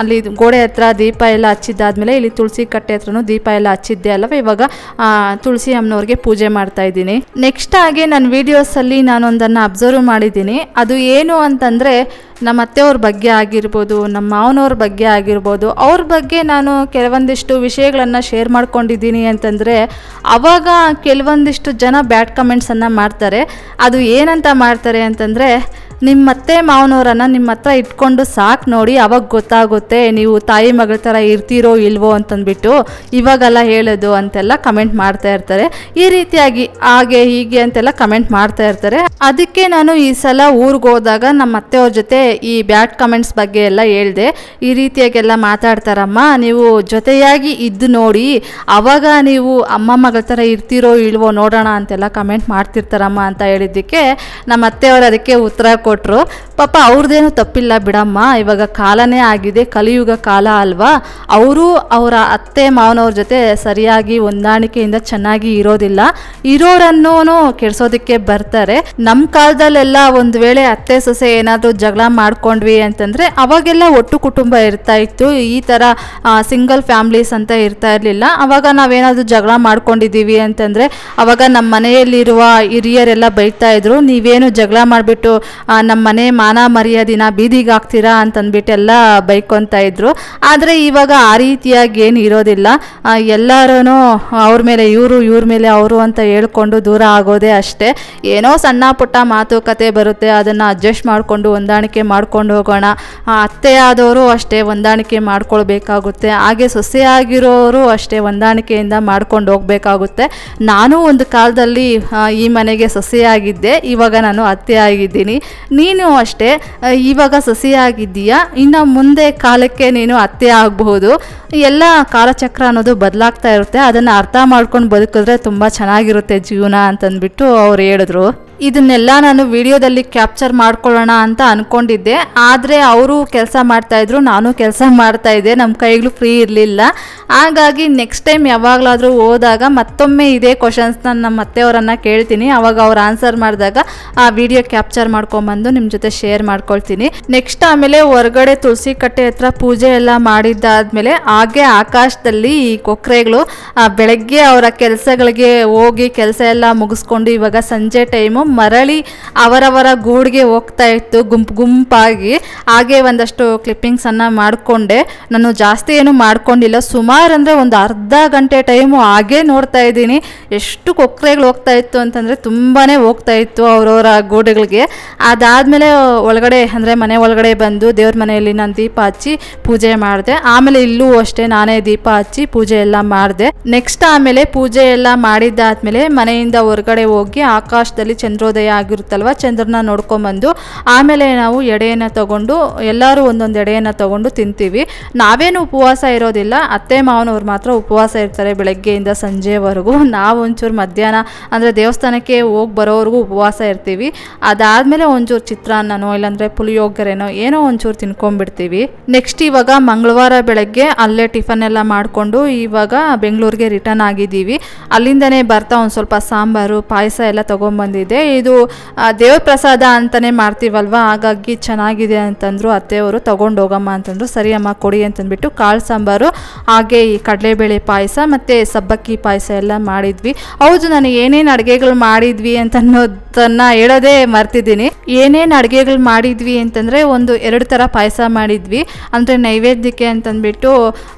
Speaker 1: ಅಲ್ಲಿ ಗೋಡೆ ಹತ್ರ ದೀಪ ಎಲ್ಲ ಹಚ್ಚಿದ್ದಾದ್ಮೇಲೆ ಇಲ್ಲಿ ತುಳಸಿ ಕಟ್ಟೆ ಹತ್ರನೂ ದೀಪ ಎಲ್ಲ ಹಚ್ಚಿದ್ದೆ ಅಲ್ವ, ಇವಾಗ ತುಳಸಿ ಅಮ್ಮನವ್ರಿಗೆ ಪೂಜೆ ಮಾಡ್ತಾ ಇದ್ದೀನಿ. ನೆಕ್ಸ್ಟ್ ಹಾಗೆ ನನ್ನ ವಿಡಿಯೋಸಲ್ಲಿ ನಾನೊಂದನ್ನು ಅಬ್ಸರ್ವ್ ಮಾಡಿದ್ದೀನಿ. ಅದು ಏನು ಅಂತಂದರೆ ನಮ್ಮ ಅತ್ತೆಯವ್ರ ಬಗ್ಗೆ ಆಗಿರ್ಬೋದು, ನಮ್ಮ ಮಾವನವ್ರ ಬಗ್ಗೆ ಆಗಿರ್ಬೋದು, ಅವ್ರ ಬಗ್ಗೆ ನಾನು ಕೆಲವೊಂದಿಷ್ಟು ವಿಷಯಗಳನ್ನು ಶೇರ್ ಮಾಡ್ಕೊಂಡಿದ್ದೀನಿ ಅಂತಂದರೆ ಆವಾಗ ಕೆಲವೊಂದಿಷ್ಟು ಜನ ಬ್ಯಾಡ್ ಕಮೆಂಟ್ಸನ್ನು ಮಾಡ್ತಾರೆ. ಅದು ಏನಂತ ಮಾಡ್ತಾರೆ ಅಂತಂದರೆ, ನಿಮ್ಮ ಅತ್ತೆ ಮಾವನವರನ್ನು ನಿಮ್ಮ ಹತ್ರ ಇಟ್ಕೊಂಡು ಸಾಕು ನೋಡಿ, ಅವಾಗ ಗೊತ್ತಾಗುತ್ತೆ ನೀವು ತಾಯಿ ಮಗಳ ಥರ ಇರ್ತೀರೋ ಇಲ್ವೋ ಅಂತಂದ್ಬಿಟ್ಟು ಇವಾಗೆಲ್ಲ ಹೇಳೋದು ಅಂತೆಲ್ಲ ಕಮೆಂಟ್ ಮಾಡ್ತಾ ಇರ್ತಾರೆ. ಈ ರೀತಿಯಾಗಿ ಹಾಗೆ ಹೀಗೆ ಅಂತೆಲ್ಲ ಕಮೆಂಟ್ ಮಾಡ್ತಾ ಇರ್ತಾರೆ. ಅದಕ್ಕೆ ನಾನು ಈ ಸಲ ಊರಿಗೆ ಹೋದಾಗ ನಮ್ಮ ಅತ್ತೆಯವ್ರ ಜೊತೆ ಈ ಬ್ಯಾಡ್ ಕಮೆಂಟ್ಸ್ ಬಗ್ಗೆ ಎಲ್ಲ ಹೇಳಿದೆ. ಈ ರೀತಿಯಾಗೆಲ್ಲ ಮಾತಾಡ್ತಾರಮ್ಮ, ನೀವು ಜೊತೆಯಾಗಿ ಇದ್ದು ನೋಡಿ, ಆವಾಗ ನೀವು ಅಮ್ಮ ಮಗಳ ಥರ ಇರ್ತೀರೋ ಇಲ್ವೋ ನೋಡೋಣ ಅಂತೆಲ್ಲ ಕಮೆಂಟ್ ಮಾಡ್ತಿರ್ತಾರಮ್ಮ ಅಂತ ಹೇಳಿದ್ದಕ್ಕೆ ನಮ್ಮ ಅತ್ತೆಯವರು ಅದಕ್ಕೆ ಉತ್ತರ ಕೊಟ್ಟರು. ಪಾಪ ಅವ್ರದ್ದೇನು ತಪ್ಪಿಲ್ಲ ಬಿಡಮ್ಮ, ಇವಾಗ ಕಾಲನೇ ಆಗಿದೆ, ಕಲಿಯುಗ ಕಾಲ ಅಲ್ವಾ, ಅವರು ಅವರ ಅತ್ತೆ ಮಾವನವ್ರ ಜೊತೆ ಸರಿಯಾಗಿ ಹೊಂದಾಣಿಕೆಯಿಂದ ಚೆನ್ನಾಗಿ ಇರೋದಿಲ್ಲ, ಇರೋರನ್ನೂ ಕೆಡ್ಸೋದಕ್ಕೆ ಬರ್ತಾರೆ. ನಮ್ಮ ಕಾಲದಲ್ಲೆಲ್ಲ ಒಂದು ವೇಳೆ ಅತ್ತೆ ಸೊಸೆ ಏನಾದರೂ ಜಗಳ ಮಾಡ್ಕೊಂಡ್ವಿ ಅಂತಂದರೆ ಅವಾಗೆಲ್ಲ ಒಟ್ಟು ಕುಟುಂಬ ಇರ್ತಾ ಇತ್ತು. ಈ ಥರ ಸಿಂಗಲ್ ಫ್ಯಾಮ್ಲೀಸ್ ಅಂತ ಇರ್ತಾ ಇರಲಿಲ್ಲ. ಅವಾಗ ನಾವೇನಾದರೂ ಜಗಳ ಮಾಡ್ಕೊಂಡಿದ್ದೀವಿ ಅಂತಂದರೆ ಅವಾಗ ನಮ್ಮ ಮನೆಯಲ್ಲಿರುವ ಹಿರಿಯರೆಲ್ಲ ಬೈತಾ ಇದ್ರು, ನೀವೇನು ಜಗಳ ಮಾಡಿಬಿಟ್ಟು ನಮ್ಮ ಮನೆ ಮಾನ ಮರ್ಯಾದಿನ ಬೀದಿಗೆ ಹಾಕ್ತೀರಾ ಅಂತಂದ್ಬಿಟ್ಟೆಲ್ಲ ಬೈಕೊತಾ ಇದ್ರು. ಆದರೆ ಇವಾಗ ಆ ರೀತಿಯಾಗಿ ಏನು ಇರೋದಿಲ್ಲ. ಎಲ್ಲರೂ ಅವ್ರ ಮೇಲೆ ಇವ್ರ ಮೇಲೆ ಅವರು ಅಂತ ಹೇಳ್ಕೊಂಡು ದೂರ ಆಗೋದೇ ಅಷ್ಟೇ. ಏನೋ ಸಣ್ಣ ಪುಟ್ಟ ಮಾತುಕತೆ ಬರುತ್ತೆ, ಅದನ್ನು ಅಡ್ಜಸ್ಟ್ ಮಾಡಿಕೊಂಡು ಹೊಂದಾಣಿಕೆ ಮಾಡ್ಕೊಂಡು ಹೋಗೋಣ. ಅತ್ತೆಯಾದವರು ಅಷ್ಟೇ ಹೊಂದಾಣಿಕೆ ಮಾಡ್ಕೊಳ್ಬೇಕಾಗುತ್ತೆ, ಹಾಗೆ ಸೊಸೆಯಾಗಿರೋರು ಅಷ್ಟೇ ಹೊಂದಾಣಿಕೆಯಿಂದ ಮಾಡ್ಕೊಂಡು ಹೋಗಬೇಕಾಗುತ್ತೆ. ನಾನು ಒಂದು ಕಾಲದಲ್ಲಿ ಈ ಮನೆಗೆ ಸೊಸೆಯಾಗಿದ್ದೆ, ಇವಾಗ ನಾನು ಅತ್ತೆ ಆಗಿದ್ದೀನಿ. ನೀನು ಅಷ್ಟೇ ಇವಾಗ ಸೊಸೆಯಾಗಿದ್ದೀಯಾ, ಇನ್ನು ಮುಂದೆ ಕಾಲಕ್ಕೆ ನೀನು ಅತ್ತೆ ಆಗಬಹುದು. ಎಲ್ಲ ಕಾಲಚಕ್ರ ಅನ್ನೋದು ಬದಲಾಗ್ತಾ ಇರುತ್ತೆ, ಅದನ್ನು ಅರ್ಥ ಮಾಡ್ಕೊಂಡು ಬದುಕಿದ್ರೆ ತುಂಬ ಚೆನ್ನಾಗಿರುತ್ತೆ ಜೀವನ ಅಂತಂದ್ಬಿಟ್ಟು ಅವ್ರು ಹೇಳಿದ್ರು. ಇದನ್ನೆಲ್ಲ ನಾನು ವಿಡಿಯೋದಲ್ಲಿ ಕ್ಯಾಪ್ಚರ್ ಮಾಡ್ಕೊಳ್ಳೋಣ ಅಂತ ಅಂದ್ಕೊಂಡಿದ್ದೆ. ಆದರೆ ಅವರು ಕೆಲಸ ಮಾಡ್ತಾಯಿದ್ರು, ನಾನು ಕೆಲಸ ಮಾಡ್ತಾಯಿದ್ದೆ, ನಮ್ಮ ಕೈಗಳು ಫ್ರೀ ಇರಲಿಲ್ಲ. ಹಾಗಾಗಿ ನೆಕ್ಸ್ಟ್ ಟೈಮ್ ಯಾವಾಗಲಾದರೂ ಹೋದಾಗ ಮತ್ತೊಮ್ಮೆ ಇದೇ ಕ್ವಶನ್ಸ್ನ ನಮ್ಮ ಅತ್ತೆಯವರನ್ನು ಕೇಳ್ತೀನಿ. ಆವಾಗ ಅವ್ರು ಆನ್ಸರ್ ಮಾಡಿದಾಗ ಆ ವಿಡಿಯೋ ಕ್ಯಾಪ್ಚರ್ ಮಾಡ್ಕೊಂಬಂದು ನಿಮ್ಮ ಜೊತೆ ಶೇರ್ ಮಾಡ್ಕೊಳ್ತೀನಿ. ನೆಕ್ಸ್ಟ್ ಆಮೇಲೆ ಹೊರಗಡೆ ತುಳಸಿ ಕಟ್ಟೆ ಹತ್ರ ಪೂಜೆ ಎಲ್ಲ ಮಾಡಿದ್ದಾದಮೇಲೆ ಹಾಗೆ ಆಕಾಶದಲ್ಲಿ ಈ ಕೊಕ್ರೆಗಳು ಬೆಳಗ್ಗೆ ಅವರ ಕೆಲಸಗಳಿಗೆ ಹೋಗಿ ಕೆಲಸ ಎಲ್ಲ ಮುಗಿಸ್ಕೊಂಡು ಇವಾಗ ಸಂಜೆ ಟೈಮು ಮರಳಿ ಅವರವರ ಗೂಡಿಗೆ ಹೋಗ್ತಾ ಇತ್ತು ಗುಂಪಾಗಿ. ಹಾಗೆ ಒಂದಷ್ಟು ಕ್ಲಿಪ್ಪಿಂಗ್ಸನ್ನು ಮಾಡಿಕೊಂಡೆ. ನಾನು ಜಾಸ್ತಿ ಏನು ಮಾಡ್ಕೊಂಡಿಲ್ಲ, ಸುಮಾರು ಅಂದರೆ ಒಂದು ಅರ್ಧ ಗಂಟೆ ಟೈಮು ಹಾಗೆ ನೋಡ್ತಾ ಇದ್ದೀನಿ. ಎಷ್ಟು ಕೊಕ್ರೆಗಳು ಹೋಗ್ತಾ ಇತ್ತು ಅಂತಂದರೆ ತುಂಬಾ ಹೋಗ್ತಾ ಇತ್ತು ಅವರವರ ಗೂಡುಗಳಿಗೆ. ಅದಾದಮೇಲೆ ಒಳಗಡೆ ಅಂದರೆ ಮನೆ ಒಳಗಡೆ ಬಂದು ದೇವ್ರ ಮನೆಯಲ್ಲಿ ನಾನು ದೀಪ ಹಚ್ಚಿ ಪೂಜೆ ಮಾಡಿದೆ. ಆಮೇಲೆ ಇಲ್ಲೂ ಅಷ್ಟೇ ನಾನೇ ದೀಪ ಹಚ್ಚಿ ಪೂಜೆ ಎಲ್ಲ ಮಾಡಿದೆ. ನೆಕ್ಸ್ಟ್ ಆಮೇಲೆ ಪೂಜೆ ಎಲ್ಲ ಮಾಡಿದ್ದಾದ್ಮೇಲೆ ಮನೆಯಿಂದ ಹೊರಗಡೆ ಹೋಗಿ ಆಕಾಶದಲ್ಲಿ ಚಂದ್ರೋದಯ ಆಗಿರುತ್ತಲ್ವ, ಚಂದ್ರನ ನೋಡ್ಕೊಂಬಂದು ಆಮೇಲೆ ನಾವು ಎಡೆಯನ್ನು ತಗೊಂಡು ಎಲ್ಲರೂ ಒಂದೊಂದು ಎಡೆಯನ್ನು ತಗೊಂಡು ತಿಂತೀವಿ. ನಾವೇನು ಉಪವಾಸ ಇರೋದಿಲ್ಲ, ಅತ್ತೆ ಮಾವನವ್ರು ಮಾತ್ರ ಉಪವಾಸ ಇರ್ತಾರೆ ಬೆಳಗ್ಗೆಯಿಂದ ಸಂಜೆವರೆಗೂ. ನಾವು ಒಂಚೂರು ಮಧ್ಯಾಹ್ನ ಅಂದರೆ ದೇವಸ್ಥಾನಕ್ಕೆ ಹೋಗಿ ಬರೋವರೆಗೂ ಉಪವಾಸ ಇರ್ತೀವಿ. ಅದಾದಮೇಲೆ ಒಂಚೂರು ಚಿತ್ರಾನ್ನನೋ ಇಲ್ಲಾಂದರೆ ಪುಳಿಯೋಗರೆನೋ ಏನೋ ಒಂಚೂರು ತಿನ್ಕೊಂಡ್ಬಿಡ್ತೀವಿ. ನೆಕ್ಸ್ಟ್ ಇವಾಗ ಮಂಗಳವಾರ ಬೆಳಗ್ಗೆ ಅಲ್ಲೇ ಟಿಫನ್ ಎಲ್ಲ ಮಾಡಿಕೊಂಡು ಇವಾಗ ಬೆಂಗಳೂರಿಗೆ ರಿಟರ್ನ್ ಆಗಿದ್ದೀವಿ. ಅಲ್ಲಿಂದನೇ ಬರ್ತಾ ಒಂದು ಸ್ವಲ್ಪ ಸಾಂಬಾರು ಪಾಯಸ ಎಲ್ಲ ತೊಗೊಂಬಂದಿದ್ದೆ. ಇದು ದೇವ್ರ ಪ್ರಸಾದ ಅಂತಲೇ ಮಾಡ್ತೀವಲ್ವ, ಹಾಗಾಗಿ ಚೆನ್ನಾಗಿದೆ ಅಂತಂದರು ಅತ್ತೆಯವರು. ತೊಗೊಂಡು ಹೋಗಮ್ಮ ಅಂತಂದರು. ಸರಿ ಅಮ್ಮ ಕೊಡಿ ಅಂತಂದ್ಬಿಟ್ಟು ಕಾಳು ಸಾಂಬಾರು ಹಾಗೆ ಈ ಕಡಲೆಬೇಳೆ ಪಾಯಸ ಮತ್ತು ಸಬ್ಬಕ್ಕಿ ಪಾಯಸ ಎಲ್ಲ ಮಾಡಿದ್ವಿ. ಹೌದು, ನಾನು ಏನೇನು ಅಡುಗೆಗಳು ಮಾಡಿದ್ವಿ ಅಂತ ಅನ್ನೋದನ್ನು ಹೇಳೋದೇ ಮರ್ತಿದ್ದೀನಿ. ಏನೇನು ಅಡುಗೆಗಳು ಮಾಡಿದ್ವಿ ಅಂತಂದರೆ 2 ಥರ ಪಾಯಸ ಮಾಡಿದ್ವಿ. ಅಂದರೆ ನೈವೇದ್ಯಕ್ಕೆ ಅಂತಂದ್ಬಿಟ್ಟು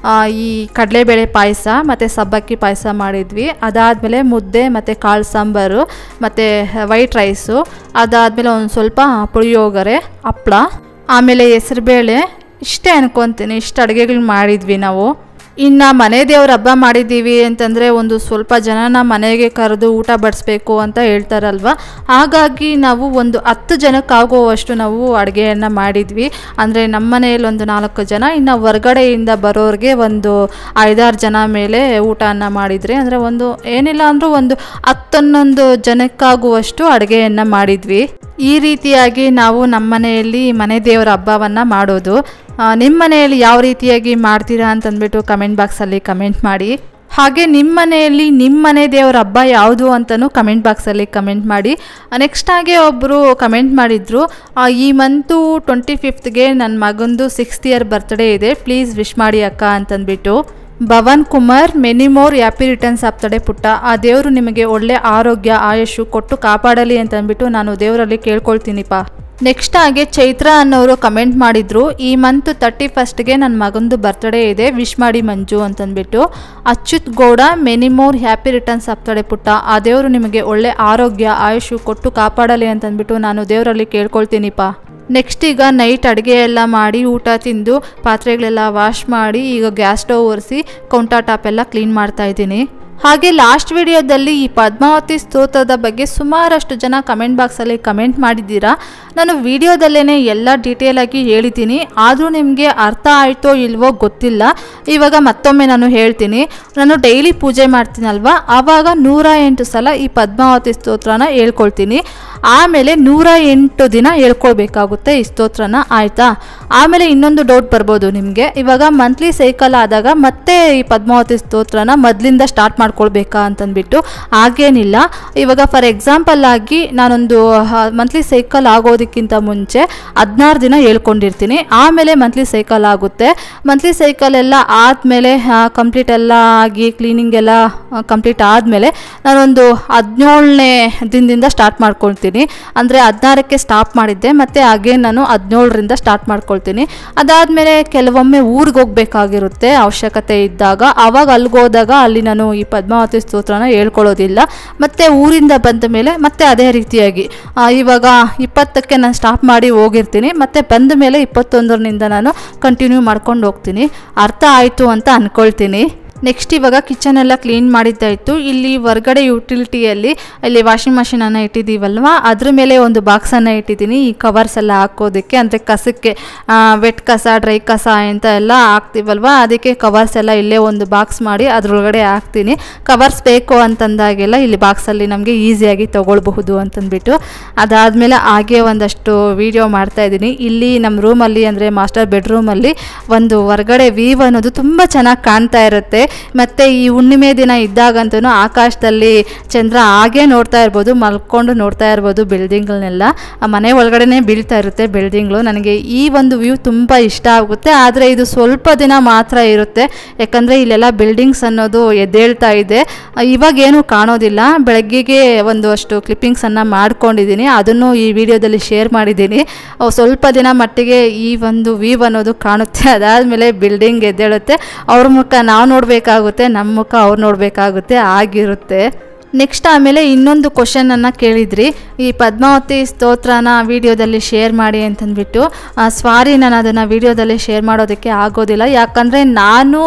Speaker 1: ಈ ಕಡಲೆಬೇಳೆ ಪಾಯಸ ಮತ್ತು ಸಬ್ಬಕ್ಕಿ ಪಾಯಸ ಮಾಡಿದ್ವಿ. ಅದಾದಮೇಲೆ ಮುದ್ದೆ ಮತ್ತು ಕಾಳು ಸಾಂಬಾರು ಮತ್ತು ವೈಟ್ ರೈಸು, ಅದಾದಮೇಲೆ ಒಂದು ಸ್ವಲ್ಪ ಪುಳಿಯೋಗರೆ, ಹಪ್ಪಳ, ಆಮೇಲೆ ಹೆಸರುಬೇಳೆ, ಇಷ್ಟೇ ಅನ್ಕೊತೀನಿ. ಇಷ್ಟು ಅಡುಗೆಗಳು ಮಾಡಿದ್ವಿ ನಾವು. ಇನ್ನು ಮನೆ ದೇವ್ರ ಹಬ್ಬ ಮಾಡಿದ್ದೀವಿ ಅಂತಂದರೆ ಒಂದು ಸ್ವಲ್ಪ ಜನನ ಮನೆಗೆ ಕರೆದು ಊಟ ಬಡಿಸ್ಬೇಕು ಅಂತ ಹೇಳ್ತಾರಲ್ವ, ಹಾಗಾಗಿ ನಾವು ಒಂದು 10 ಜನಕ್ಕಾಗುವಷ್ಟು ನಾವು ಅಡುಗೆಯನ್ನು ಮಾಡಿದ್ವಿ. ಅಂದರೆ ನಮ್ಮ ಮನೆಯಲ್ಲಿ ಒಂದು 4 ಜನ, ಇನ್ನು ಹೊರಗಡೆಯಿಂದ ಬರೋರಿಗೆ ಒಂದು 5-6 ಜನ ಮೇಲೆ ಊಟವನ್ನು ಮಾಡಿದ್ರಿ. ಅಂದರೆ ಒಂದು ಏನಿಲ್ಲ ಅಂದರೂ ಒಂದು 10-11 ಜನಕ್ಕಾಗುವಷ್ಟು ಅಡುಗೆಯನ್ನು ಮಾಡಿದ್ವಿ. ಈ ರೀತಿಯಾಗಿ ನಾವು ನಮ್ಮ ಮನೆಯಲ್ಲಿ ಮನೆ ದೇವರ ಹಬ್ಬವನ್ನು ಮಾಡೋದು. ನಿಮ್ಮ ಮನೆಯಲ್ಲಿ ಯಾವ ರೀತಿಯಾಗಿ ಮಾಡ್ತೀರಾ ಅಂತಂದ್ಬಿಟ್ಟು ಕಮೆಂಟ್ ಬಾಕ್ಸಲ್ಲಿ ಕಮೆಂಟ್ ಮಾಡಿ. ಹಾಗೆ ನಿಮ್ಮ ಮನೆಯಲ್ಲಿ ನಿಮ್ಮ ಮನೆ ದೇವರ ಹಬ್ಬ ಯಾವುದು ಅಂತಲೂ ಕಮೆಂಟ್ ಬಾಕ್ಸಲ್ಲಿ ಕಮೆಂಟ್ ಮಾಡಿ. ನೆಕ್ಸ್ಟ್ ಹಾಗೆ ಒಬ್ಬರು ಕಮೆಂಟ್ ಮಾಡಿದರು, ಈ ಮಂತು 25ಗೆ ನನ್ನ ಮಗಂದು 6th ಇಯರ್ ಬರ್ತ್ಡೇ ಇದೆ, ಪ್ಲೀಸ್ ವಿಶ್ ಮಾಡಿ ಅಕ್ಕ ಅಂತಂದ್ಬಿಟ್ಟು. Bhavan Kumar, many more happy returns ಆಗ್ತಡೆ ಪುಟ್ಟ. ಆ ದೇವರು ನಿಮಗೆ ಒಳ್ಳೆ ಆರೋಗ್ಯ ಆಯುಷು ಕೊಟ್ಟು ಕಾಪಾಡಲಿ ಅಂತಂದ್ಬಿಟ್ಟು ನಾನು ದೇವರಲ್ಲಿ ಕೇಳ್ಕೊಳ್ತೀನಿಪ್ಪ. ನೆಕ್ಸ್ಟ್ ಹಾಗೆ ಚೈತ್ರ ಅನ್ನೋರು ಕಮೆಂಟ್ ಮಾಡಿದರು, ಈ ಮಂತ್ 31ಗೆ ನನ್ನ ಮಗಂದು ಬರ್ತ್ಡೇ ಇದೆ, ವಿಶ್ ಮಾಡಿ ಮಂಜು ಅಂತಂದ್ಬಿಟ್ಟು. Achyut Gowda, many more happy returns ಆಗ್ತಡೆ ಪುಟ್ಟ. ಆ ದೇವರು ನಿಮಗೆ ಒಳ್ಳೆ ಆರೋಗ್ಯ ಆಯುಷು ಕೊಟ್ಟು ಕಾಪಾಡಲಿ ಅಂತಂದ್ಬಿಟ್ಟು ನಾನು ದೇವರಲ್ಲಿ ಕೇಳ್ಕೊಳ್ತೀನಿಪ್ಪ. ನೆಕ್ಸ್ಟ್ ಈಗ ನೈಟ್ ಅಡುಗೆ ಎಲ್ಲ ಮಾಡಿ ಊಟ ತಿಂದು ಪಾತ್ರೆಗಳೆಲ್ಲ ವಾಶ್ ಮಾಡಿ ಈಗ ಗ್ಯಾಸ್ ಸ್ಟವ್ ಒರೆಸಿ ಕೌಂಟರ್ ಟಾಪ್ ಎಲ್ಲ ಕ್ಲೀನ್ ಮಾಡ್ತಾ ಇದ್ದೀನಿ. ಹಾಗೆ ಲಾಸ್ಟ್ ವಿಡಿಯೋದಲ್ಲಿ ಈ ಪದ್ಮಾವತಿ ಸ್ತೋತ್ರದ ಬಗ್ಗೆ ಸುಮಾರಷ್ಟು ಜನ ಕಮೆಂಟ್ ಬಾಕ್ಸಲ್ಲಿ ಕಮೆಂಟ್ ಮಾಡಿದ್ದೀರಾ. ನಾನು ವಿಡಿಯೋದಲ್ಲೇ ಎಲ್ಲ ಡೀಟೇಲಾಗಿ ಹೇಳಿದ್ದೀನಿ, ಆದರೂ ನಿಮಗೆ ಅರ್ಥ ಆಯಿತೋ ಇಲ್ವೋ ಗೊತ್ತಿಲ್ಲ. ಇವಾಗ ಮತ್ತೊಮ್ಮೆ ನಾನು ಹೇಳ್ತೀನಿ. ನಾನು ಡೈಲಿ ಪೂಜೆ ಮಾಡ್ತೀನಲ್ವ, ಆವಾಗ 108 ಸಲ ಈ ಪದ್ಮಾವತಿ ಸ್ತೋತ್ರನ ಹೇಳ್ಕೊಳ್ತೀನಿ. ಆಮೇಲೆ 108 ದಿನ ಹೇಳ್ಕೊಳ್ಬೇಕಾಗುತ್ತೆ ಈ ಸ್ತೋತ್ರನ, ಆಯಿತಾ? ಆಮೇಲೆ ಇನ್ನೊಂದು ಡೌಟ್ ಬರ್ಬೋದು ನಿಮಗೆ, ಇವಾಗ ಮಂತ್ಲಿ ಸೈಕಲ್ ಆದಾಗ ಮತ್ತೆ ಈ ಪದ್ಮಾವತಿ ಸ್ತೋತ್ರನ ಮೊದಲಿಂದ ಸ್ಟಾರ್ಟ್ ಮಾಡ್ಕೊಳ್ಬೇಕಾ ಅಂತಂದ್ಬಿಟ್ಟು. ಹಾಗೇನಿಲ್ಲ. ಇವಾಗ ಫಾರ್ ಎಕ್ಸಾಂಪಲ್ ಆಗಿ ನಾನೊಂದು ಮಂತ್ಲಿ ಸೈಕಲ್ ಆಗೋದಕ್ಕಿಂತ ಮುಂಚೆ 16 ದಿನ ಹೇಳ್ಕೊಂಡಿರ್ತೀನಿ, ಆಮೇಲೆ ಮಂತ್ಲಿ ಸೈಕಲ್ ಆಗುತ್ತೆ. ಮಂತ್ಲಿ ಸೈಕಲ್ ಎಲ್ಲ ಆದಮೇಲೆ ಕಂಪ್ಲೀಟ್ ಎಲ್ಲ ಆಗಿ ಕ್ಲೀನಿಂಗ್ ಎಲ್ಲ ಕಂಪ್ಲೀಟ್ ಆದಮೇಲೆ ನಾನೊಂದು 17ನೇ ದಿನದಿಂದ ಸ್ಟಾರ್ಟ್ ಮಾಡ್ಕೊಳ್ತೀನಿ. ಅಂದರೆ 16ಕ್ಕೆ ಸ್ಟಾಪ್ ಮಾಡಿದ್ದೆ, ಮತ್ತು ಅಗೇನ್ ನಾನು 17ರಿಂದ ಸ್ಟಾರ್ಟ್ ಮಾಡ್ಕೊಳ್ತೀನಿ. ಅದಾದಮೇಲೆ ಕೆಲವೊಮ್ಮೆ ಊರಿಗೆ ಹೋಗಬೇಕಾಗಿರುತ್ತೆ ಅವಶ್ಯಕತೆ ಇದ್ದಾಗ, ಆವಾಗ ಅಲ್ಲಿಗೋದಾಗ ಅಲ್ಲಿ ನಾನು ಈ ಪದ್ಮಾವತಿ ಸ್ತೋತ್ರನ ಹೇಳ್ಕೊಳ್ಳೋದಿಲ್ಲ. ಮತ್ತು ಊರಿಂದ ಬಂದ ಮೇಲೆ ಮತ್ತೆ ಅದೇ ರೀತಿಯಾಗಿ ಇವಾಗ 20ಕ್ಕೆ ನಾನು ಸ್ಟಾಪ್ ಮಾಡಿ ಹೋಗಿರ್ತೀನಿ, ಮತ್ತು ಬಂದ ಮೇಲೆ 21ರಿಂದ ನಾನು ಕಂಟಿನ್ಯೂ ಮಾಡ್ಕೊಂಡು ಹೋಗ್ತೀನಿ. ಅರ್ಥ ಆಯಿತು ಅಂತ ಅಂದ್ಕೊಳ್ತೀನಿ. ನೆಕ್ಸ್ಟ್ ಇವಾಗ ಕಿಚನ್ ಎಲ್ಲ ಕ್ಲೀನ್ ಮಾಡಿದ್ದಾಯಿತು. ಇಲ್ಲಿ ಹೊರಗಡೆ ಯುಟಿಲಿಟಿಯಲ್ಲಿ ಇಲ್ಲಿ ವಾಷಿಂಗ್ ಮಷಿನನ್ನು ಇಟ್ಟಿದ್ದೀವಲ್ವ, ಅದ್ರ ಮೇಲೆ ಒಂದು ಬಾಕ್ಸನ್ನು ಇಟ್ಟಿದ್ದೀನಿ ಈ ಕವರ್ಸ್ ಎಲ್ಲ ಹಾಕೋದಕ್ಕೆ. ಅಂದರೆ ಕಸಕ್ಕೆ ವೆಟ್ ಕಸ ಡ್ರೈ ಕಸ ಅಂತ ಎಲ್ಲ ಹಾಕ್ತೀವಲ್ವ, ಅದಕ್ಕೆ ಕವರ್ಸ್ ಎಲ್ಲ ಇಲ್ಲೇ ಒಂದು ಬಾಕ್ಸ್ ಮಾಡಿ ಅದರೊಳಗಡೆ ಹಾಕ್ತೀನಿ. ಕವರ್ಸ್ ಬೇಕು ಅಂತಂದಾಗೆಲ್ಲ ಇಲ್ಲಿ ಬಾಕ್ಸಲ್ಲಿ ನಮಗೆ ಈಸಿಯಾಗಿ ತೊಗೊಳ್ಬಹುದು ಅಂತಂದ್ಬಿಟ್ಟು. ಅದಾದಮೇಲೆ ಹಾಗೆ ಒಂದಷ್ಟು ವೀಡಿಯೋ ಮಾಡ್ತಾಯಿದ್ದೀನಿ. ಇಲ್ಲಿ ನಮ್ಮ ರೂಮಲ್ಲಿ ಅಂದರೆ ಮಾಸ್ಟರ್ ಬೆಡ್ರೂಮಲ್ಲಿ ಒಂದು ಹೊರಗಡೆ ವ್ಯೂ ಅನ್ನೋದು ತುಂಬ ಚೆನ್ನಾಗಿ ಕಾಣ್ತಾ ಇರುತ್ತೆ. ಮತ್ತು ಈ ಹುಣ್ಣಿಮೆ ದಿನ ಇದ್ದಾಗಂತೂ ಆಕಾಶದಲ್ಲಿ ಚಂದ್ರ ಹಾಗೆ ನೋಡ್ತಾ ಇರ್ಬೋದು, ಮಲ್ಕೊಂಡು ನೋಡ್ತಾ ಇರ್ಬೋದು ಬಿಲ್ಡಿಂಗ್ಗಳನ್ನೆಲ್ಲ. ಮನೆ ಒಳಗಡೆ ಬೀಳ್ತಾ ಇರುತ್ತೆ ಬಿಲ್ಡಿಂಗ್ಗಳು. ನನಗೆ ಈ ಒಂದು ವ್ಯೂ ತುಂಬ ಇಷ್ಟ ಆಗುತ್ತೆ. ಆದರೆ ಇದು ಸ್ವಲ್ಪ ದಿನ ಮಾತ್ರ ಇರುತ್ತೆ, ಯಾಕಂದರೆ ಇಲ್ಲೆಲ್ಲ ಬಿಲ್ಡಿಂಗ್ಸ್ ಅನ್ನೋದು ಎದ್ದೇಳ್ತಾ ಇದೆ. ಇವಾಗೇನು ಕಾಣೋದಿಲ್ಲ. ಬೆಳಗ್ಗೆಗೆ ಒಂದಷ್ಟು ಕ್ಲಿಪ್ಪಿಂಗ್ಸನ್ನು ಮಾಡ್ಕೊಂಡಿದ್ದೀನಿ, ಅದನ್ನು ಈ ವಿಡಿಯೋದಲ್ಲಿ ಶೇರ್ ಮಾಡಿದ್ದೀನಿ. ಸ್ವಲ್ಪ ದಿನ ಮಟ್ಟಿಗೆ ಈ ಒಂದು ವ್ಯೂ ಅನ್ನೋದು ಕಾಣುತ್ತೆ. ಅದಾದಮೇಲೆ ಬಿಲ್ಡಿಂಗ್ ಎದ್ದೇಳುತ್ತೆ, ಅವ್ರ ಮುಖ ನಾವು ನೋಡಬೇಕಾಗುತ್ತೆ, ನಮ್ಮ ಮುಖ ಅವ್ರು ನೋಡಬೇಕಾಗುತ್ತೆ, ಆಗಿರುತ್ತೆ. ನೆಕ್ಸ್ಟ್ ಆಮೇಲೆ ಇನ್ನೊಂದು ಕ್ವಶನನ್ನು ಕೇಳಿದ್ರಿ, ಈ ಪದ್ಮಾವತಿ ಸ್ತೋತ್ರನ ವಿಡಿಯೋದಲ್ಲಿ ಶೇರ್ ಮಾಡಿ ಅಂತಂದ್ಬಿಟ್ಟು. ಸಾರಿ, ನಾನು ಅದನ್ನು ವಿಡಿಯೋದಲ್ಲಿ ಶೇರ್ ಮಾಡೋದಕ್ಕೆ ಆಗೋದಿಲ್ಲ. ಯಾಕಂದರೆ ನಾನು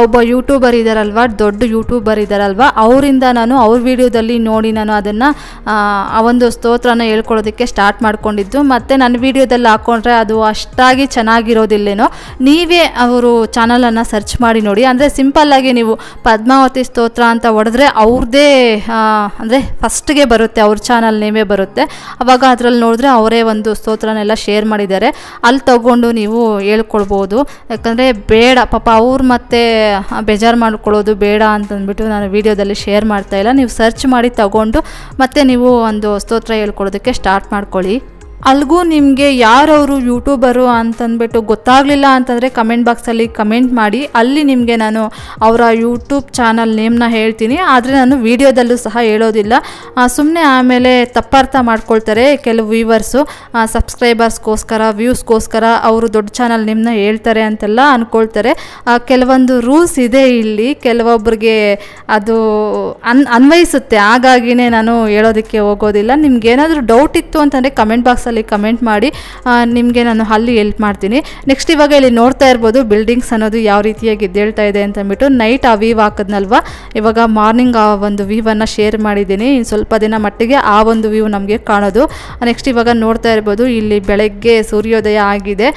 Speaker 1: ಒಬ್ಬ ಯೂಟ್ಯೂಬರ್ ಇದ್ದಾರಲ್ವ, ದೊಡ್ಡ ಯೂಟ್ಯೂಬರ್ ಇದ್ದಾರಲ್ವ, ಅವರಿಂದ ನಾನು ಅವ್ರ ವಿಡಿಯೋದಲ್ಲಿ ನೋಡಿ ನಾನು ಅದನ್ನು ಆ ಒಂದು ಸ್ತೋತ್ರನ ಹೇಳ್ಕೊಳ್ಳೋದಕ್ಕೆ ಸ್ಟಾರ್ಟ್ ಮಾಡ್ಕೊಂಡಿದ್ದು. ಮತ್ತು ನನ್ನ ವಿಡಿಯೋದಲ್ಲಿ ಹಾಕ್ಕೊಂಡ್ರೆ ಅದು ಅಷ್ಟಾಗಿ ಚೆನ್ನಾಗಿರೋದಿಲ್ಲೇನೋ. ನೀವೇ ಅವರು ಚಾನಲನ್ನು ಸರ್ಚ್ ಮಾಡಿ ನೋಡಿ. ಅಂದರೆ ಸಿಂಪಲ್ಲಾಗಿ ನೀವು ಪದ್ಮಾವತಿ ಸ್ತೋತ್ರ ಅಂತ ಹೊಡೆದ್ರೆ ಅವ್ರದ್ದೇ ಅಂದರೆ ಫಸ್ಟ್ಗೆ ಬರುತ್ತೆ, ಅವ್ರ ಚಾನಲ್ ನೇಮೇ ಬರುತ್ತೆ. ಆವಾಗ ಅದರಲ್ಲಿ ನೋಡಿದ್ರೆ ಅವರೇ ಒಂದು ಸ್ತೋತ್ರನೆಲ್ಲ ಶೇರ್ ಮಾಡಿದ್ದಾರೆ, ಅಲ್ಲಿ ತಗೊಂಡು ನೀವು ಹೇಳ್ಕೊಳ್ಬೋದು. ಯಾಕಂದರೆ ಬೇಡ ಪಾಪ ಅವ್ರು ಮತ್ತೆ ಬೇಜಾರು ಮಾಡ್ಕೊಳ್ಳೋದು ಬೇಡ ಅಂತಂದ್ಬಿಟ್ಟು ನಾನು ವಿಡಿಯೋದಲ್ಲಿ ಶೇರ್ ಮಾಡ್ತಾಯಿಲ್ಲ. ನೀವು ಸರ್ಚ್ ಮಾಡಿ ತಗೊಂಡು ಮತ್ತೆ ನೀವು ಒಂದು ಸ್ತೋತ್ರ ಹೇಳ್ಕೊಳ್ಳೋದಕ್ಕೆ ಸ್ಟಾರ್ಟ್ ಮಾಡ್ಕೊಳ್ಳಿ. ಅಲ್ಲಿಗೂ ನಿಮಗೆ ಯಾರವರು ಯೂಟ್ಯೂಬರು ಅಂತಂದ್ಬಿಟ್ಟು ಗೊತ್ತಾಗಲಿಲ್ಲ ಅಂತಂದರೆ ಕಮೆಂಟ್ ಬಾಕ್ಸಲ್ಲಿ ಕಮೆಂಟ್ ಮಾಡಿ, ಅಲ್ಲಿ ನಿಮಗೆ ನಾನು ಅವರ ಯೂಟ್ಯೂಬ್ ಚಾನಲ್ ನೇಮ್ನ ಹೇಳ್ತೀನಿ. ಆದರೆ ನಾನು ವಿಡಿಯೋದಲ್ಲೂ ಸಹ ಹೇಳೋದಿಲ್ಲ. ಸುಮ್ಮನೆ ಆಮೇಲೆ ತಪ್ಪರ್ಥ ಮಾಡ್ಕೊಳ್ತಾರೆ ಕೆಲವು ವ್ಯೂವರ್ಸು, ಸಬ್ಸ್ಕ್ರೈಬರ್ಸ್ಗೋಸ್ಕರ ವ್ಯೂಸ್ಗೋಸ್ಕರ ಅವರು ದೊಡ್ಡ ಚಾನಲ್ ನೇಮ್ನ ಹೇಳ್ತಾರೆ ಅಂತೆಲ್ಲ ಅಂದ್ಕೊಳ್ತಾರೆ. ಕೆಲವೊಂದು ರೂಲ್ಸ್ ಇದೆ ಇಲ್ಲಿ, ಕೆಲವೊಬ್ಬರಿಗೆ ಅದು ಅನ್ವಯಿಸುತ್ತೆ. ಹಾಗಾಗಿನೇ ನಾನು ಹೇಳೋದಕ್ಕೆ ಹೋಗೋದಿಲ್ಲ. ನಿಮ್ಗೇನಾದರೂ ಡೌಟ್ ಇತ್ತು ಅಂತಂದರೆ ಕಮೆಂಟ್ ಬಾಕ್ಸ್ ಕಮೆಂಟ್ ಮಾಡಿ, ನಿಮಗೆ ನಾನು ಅಲ್ಲಿ ಹೆಲ್ಪ್ ಮಾಡ್ತೀನಿ. ನೆಕ್ಸ್ಟ್ ಇವಾಗ ಇಲ್ಲಿ ನೋಡ್ತಾ ಇರ್ಬೋದು ಬಿಲ್ಡಿಂಗ್ಸ್ ಅನ್ನೋದು ಯಾವ ರೀತಿಯಾಗಿ ಎದ್ದೇಳ್ತಾ ಇದೆ ಅಂತಂದ್ಬಿಟ್ಟು. ನೈಟ್ ಆ ವ್ಯೂ ಹಾಕಿದ್ನಲ್ವ, ಇವಾಗ ಮಾರ್ನಿಂಗ್ ಆ ಒಂದು ವ್ಯೂವನ್ನು ಶೇರ್ ಮಾಡಿದ್ದೀನಿ. ಸ್ವಲ್ಪ ದಿನ ಮಟ್ಟಿಗೆ ಆ ಒಂದು ವ್ಯೂ ನಮಗೆ ಕಾಣೋದು. ನೆಕ್ಸ್ಟ್ ಇವಾಗ ನೋಡ್ತಾ ಇರ್ಬೋದು ಇಲ್ಲಿ ಬೆಳಗ್ಗೆ ಸೂರ್ಯೋದಯ ಆಗಿದೆ.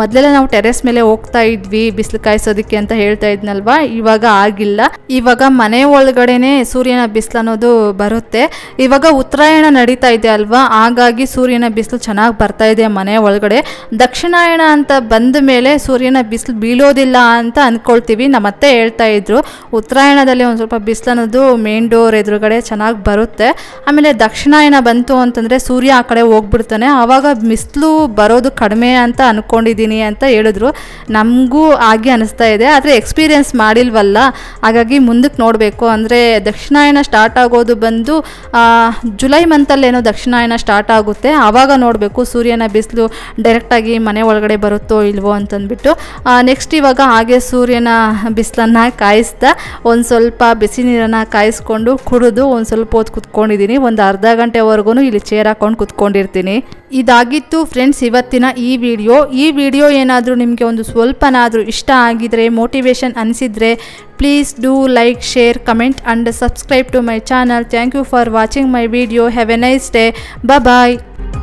Speaker 1: ಮೊದಲೆಲ್ಲ ನಾವು ಟೆರೆಸ್ ಮೇಲೆ ಹೋಗ್ತಾ ಇದ್ವಿ ಬಿಸಿಲು ಕಾಯಿಸೋದಕ್ಕೆ ಅಂತ ಹೇಳ್ತಾ ಇದ್ನಲ್ವ, ಇವಾಗ ಆಗಿಲ್ಲ. ಇವಾಗ ಮನೆ ಒಳಗಡೆನೆ ಸೂರ್ಯನ ಬಿಸಿಲು ಅನ್ನೋದು ಬರುತ್ತೆ. ಇವಾಗ ಉತ್ತರಾಯಣ ನಡೀತಾ ಇದೆ ಅಲ್ವಾ, ಹಾಗಾಗಿ ಸೂರ್ಯನ ಬಿಸಿಲು ಬಿಸಿಲು ಚೆನ್ನಾಗಿ ಬರ್ತಾ ಇದೆ ಮನೆ ಒಳಗಡೆ. ದಕ್ಷಿಣಾಯಣ ಅಂತ ಬಂದ ಮೇಲೆ ಸೂರ್ಯನ ಬಿಸಿಲು ಬೀಳೋದಿಲ್ಲ ಅಂತ ಅಂದ್ಕೊಳ್ತೀವಿ. ನಮ್ಮ ಅತ್ತೆ ಹೇಳ್ತಾ ಇದ್ರು ಉತ್ತರಾಯಣದಲ್ಲಿ ಒಂದು ಸ್ವಲ್ಪ ಬಿಸಿಲು ಅನ್ನೋದು ಮೇನ್ ಡೋರ್ ಎದುರುಗಡೆ ಚೆನ್ನಾಗಿ ಬರುತ್ತೆ. ಆಮೇಲೆ ದಕ್ಷಿಣಾಯನ ಬಂತು ಅಂತಂದರೆ ಸೂರ್ಯ ಆ ಕಡೆ ಹೋಗ್ಬಿಡ್ತಾನೆ, ಆವಾಗ ಬಿಸಿಲು ಬರೋದು ಕಡಿಮೆ ಅಂತ ಅಂದ್ಕೊಂಡಿದ್ದೀನಿ ಅಂತ ಹೇಳಿದ್ರು. ನಮಗೂ ಹಾಗೆ ಅನಿಸ್ತಾ ಇದೆ, ಆದರೆ ಎಕ್ಸ್ಪೀರಿಯೆನ್ಸ್ ಮಾಡಿಲ್ವಲ್ಲ, ಹಾಗಾಗಿ ಮುಂದಕ್ಕೆ ನೋಡಬೇಕು. ಅಂದರೆ ದಕ್ಷಿಣಾಯನ ಸ್ಟಾರ್ಟ್ ಆಗೋದು ಬಂದು ಜುಲೈ ಮಂತಲ್ಲೇನೋ ದಕ್ಷಿಣಾಯನ ಸ್ಟಾರ್ಟ್ ಆಗುತ್ತೆ. ಆವಾಗ ನೋಡಬೇಕು ಸೂರ್ಯನ ಬಿಸಿಲು ಡೈರೆಕ್ಟಾಗಿ ಮನೆ ಒಳಗಡೆ ಬರುತ್ತೋ ಇಲ್ವೋ ಅಂತಂದ್ಬಿಟ್ಟು. ನೆಕ್ಸ್ಟ್ ಇವಾಗ ಹಾಗೆ ಸೂರ್ಯನ ಬಿಸಿಲನ್ನು ಕಾಯಿಸ್ತಾ ಒಂದು ಸ್ವಲ್ಪ ಬಿಸಿ ನೀರನ್ನು ಕಾಯಿಸ್ಕೊಂಡು ಕುಡಿದು ಒಂದು ಸ್ವಲ್ಪ ಹೊತ್ತು ಕುತ್ಕೊಂಡಿದ್ದೀನಿ. ಒಂದು ಅರ್ಧ ಗಂಟೆವರೆಗೂ ಇಲ್ಲಿ ಚೇರ್ ಹಾಕೊಂಡು ಕುತ್ಕೊಂಡಿರ್ತೀನಿ. ಇದಾಗಿತ್ತು ಫ್ರೆಂಡ್ಸ್ ಇವತ್ತಿನ ಈ ವಿಡಿಯೋ ಏನಾದರೂ ನಿಮಗೆ ಒಂದು ಸ್ವಲ್ಪನಾದರೂ ಇಷ್ಟ ಆಗಿದರೆ, ಮೋಟಿವೇಶನ್ ಅನಿಸಿದರೆ, please do like, share, comment and subscribe to my channel. Thank you for watching my video. Have a nice day. Bye bye.